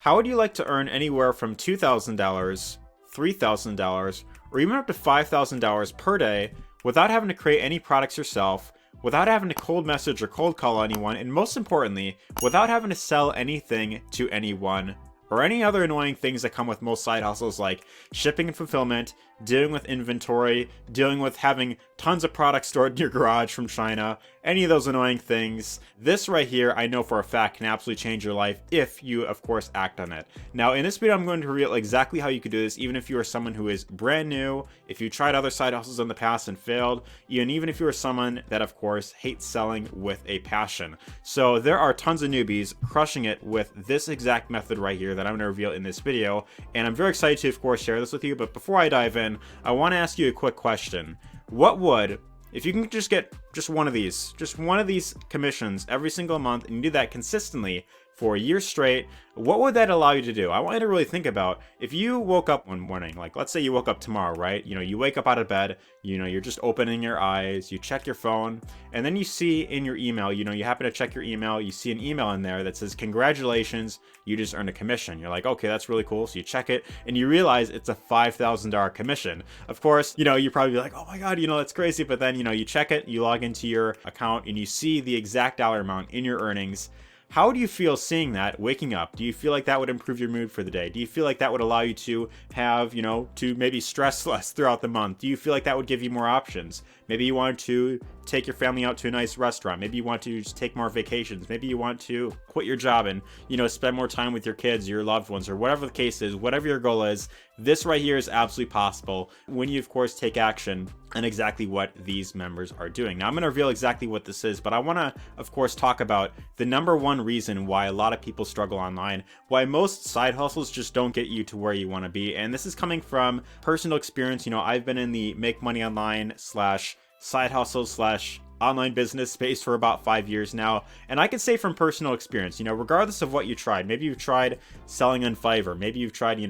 How would you like to earn anywhere from $2,000, $3,000, or even up to $5,000 per day without having to create any products yourself, without having to cold message or cold call anyone, and most importantly, without having to sell anything to anyone or any other annoying things that come with most side hustles like shipping and fulfillment, dealing with inventory, dealing with having tons of products stored in your garage from China, any of those annoying things. This right here, I know for a fact, can absolutely change your life if you, of course, act on it. Now, in this video, I'm going to reveal exactly how you could do this, even if you are someone who is brand new, if you tried other side hustles in the past and failed, and even if you are someone that, of course, hates selling with a passion. So there are tons of newbies crushing it with this exact method right here that I'm going to reveal in this video, and I'm very excited to, of course, share this with you. But before I dive in, I want to ask you a quick question. What would, if you can just get just one of these commissions every single month, and you do that consistently for a year straight, what would that allow you to do? I want you to really think about, if you woke up one morning, like let's say you woke up tomorrow, right? You wake up out of bed, you're just opening your eyes, you check your phone, and then you see in your email, you happen to check your email, you see an email in there that says, congratulations, you just earned a commission. You're like, okay, that's really cool. So you check it and you realize it's a $5,000 commission. Of course, you probably be like, oh my God, that's crazy. But then, you check it, you log into your account and you see the exact dollar amount in your earnings. How do you feel seeing that waking up? Do you feel like that would improve your mood for the day? Do you feel like that would allow you to have, to maybe stress less throughout the month? Do you feel like that would give you more options? Maybe you want to take your family out to a nice restaurant. Maybe you want to just take more vacations. Maybe you want to quit your job and, spend more time with your kids, your loved ones, or whatever the case is, whatever your goal is. This right here is absolutely possible when you, of course, take action on exactly what these members are doing. Now, I'm going to reveal exactly what this is, but I want to, of course, talk about the number one reason why a lot of people struggle online, why most side hustles just don't get you to where you want to be. And this is coming from personal experience. I've been in the make money online slash side hustle slash online business space for about 5 years now, and I can say from personal experience, regardless of what you tried, maybe you've tried selling on Fiverr, maybe you've tried,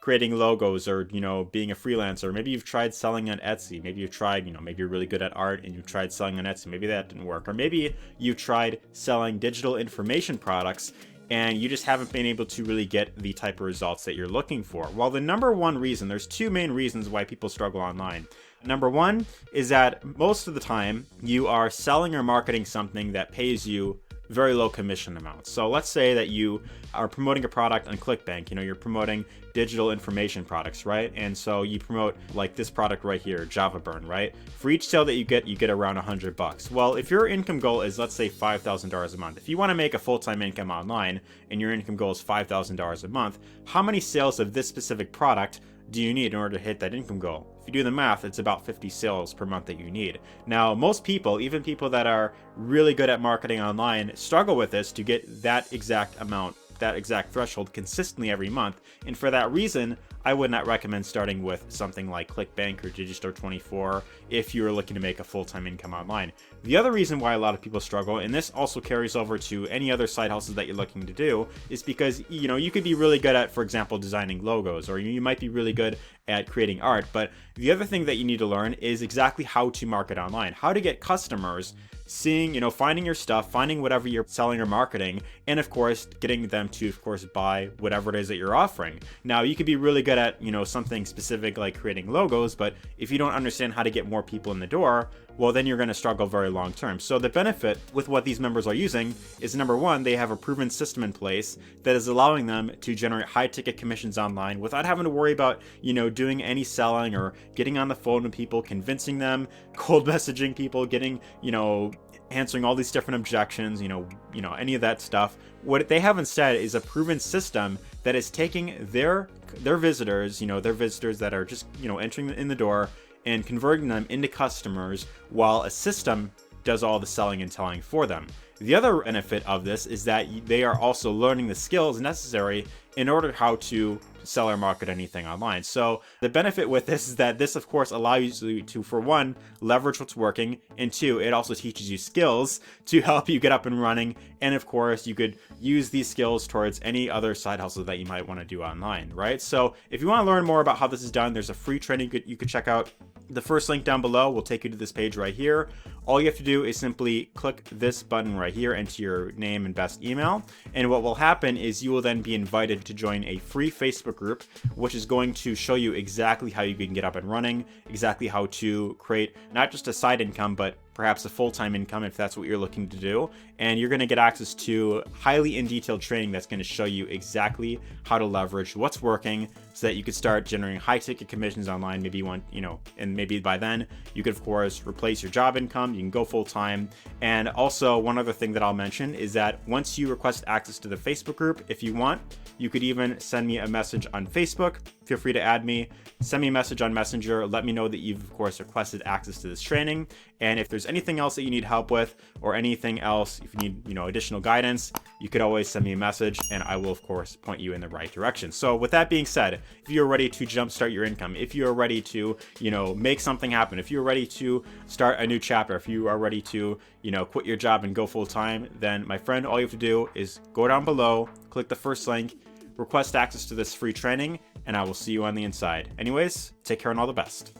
creating logos, or being a freelancer, maybe you've tried selling on Etsy, maybe you've tried, maybe you're really good at art and you've tried selling on Etsy, maybe that didn't work, or maybe you've tried selling digital information products and you just haven't been able to really get the type of results that you're looking for. Well, the number one reason, there's two main reasons why people struggle online. Number one is that most of the time you are selling or marketing something that pays you very low commission amounts. So let's say that you are promoting a product on ClickBank, you're promoting digital information products, right? And so you promote like this product right here, Java Burn, right? For each sale that you get around $100. Well, if your income goal is, let's say, $5,000 a month, if you want to make a full-time income online and your income goal is $5,000 a month, how many sales of this specific product do you need in order to hit that income goal? If you do the math, it's about 50 sales per month that you need. Now, most people, even people that are really good at marketing online, struggle with this to get that exact amount, that exact threshold consistently every month. And for that reason, I would not recommend starting with something like ClickBank or Digistore24 if you're looking to make a full-time income online. The other reason why a lot of people struggle, and this also carries over to any other side hustles that you're looking to do, is because, you could be really good at, for example, designing logos, or you might be really good at creating art. But the other thing that you need to learn is exactly how to market online, how to get customers seeing, finding your stuff, finding whatever you're selling or marketing, and of course, getting them to, of course, buy whatever it is that you're offering. Now, you could be really good at, something specific like creating logos, but if you don't understand how to get more people in the door, well, then you're going to struggle very long term. So the benefit with what these members are using is, number one, they have a proven system in place that is allowing them to generate high ticket commissions online without having to worry about, doing any selling or getting on the phone with people, convincing them, cold messaging people, getting, answering all these different objections, any of that stuff. What they have instead is a proven system that is taking their visitors, their visitors that are just, entering in the door, and converting them into customers while a system does all the selling and telling for them. The other benefit of this is that they are also learning the skills necessary in order how to sell or market anything online. So the benefit with this is that this, of course, allows you to, for one, leverage what's working, and two, it also teaches you skills to help you get up and running. And of course, you could use these skills towards any other side hustle that you might want to do online, right? So if you want to learn more about how this is done, there's a free training you could check out The first link down below will take you to this page right here. All you have to do is simply click this button right here, enter your name and best email. And what will happen is you will then be invited to join a free Facebook group, which is going to show you exactly how you can get up and running, exactly how to create not just a side income, but perhaps a full-time income if that's what you're looking to do. And you're going to get access to highly in detailed training that's going to show you exactly how to leverage what's working so that you could start generating high ticket commissions online. Maybe one, and maybe by then you could of course replace your job income. You can go full-time. And also one other thing that I'll mention is that once you request access to the Facebook group, if you want, you could even send me a message on Facebook. Feel free to add me, send me a message on Messenger, let me know that you've of course requested access to this training. And if there's anything else that you need help with or anything else, if you need, additional guidance, you could always send me a message and I will of course point you in the right direction. So with that being said, if you're ready to jumpstart your income, if you're ready to, make something happen, if you're ready to start a new chapter, if you are ready to, quit your job and go full time, then my friend, all you have to do is go down below, click the first link, request access to this free training, and I will see you on the inside. Anyways, take care and all the best.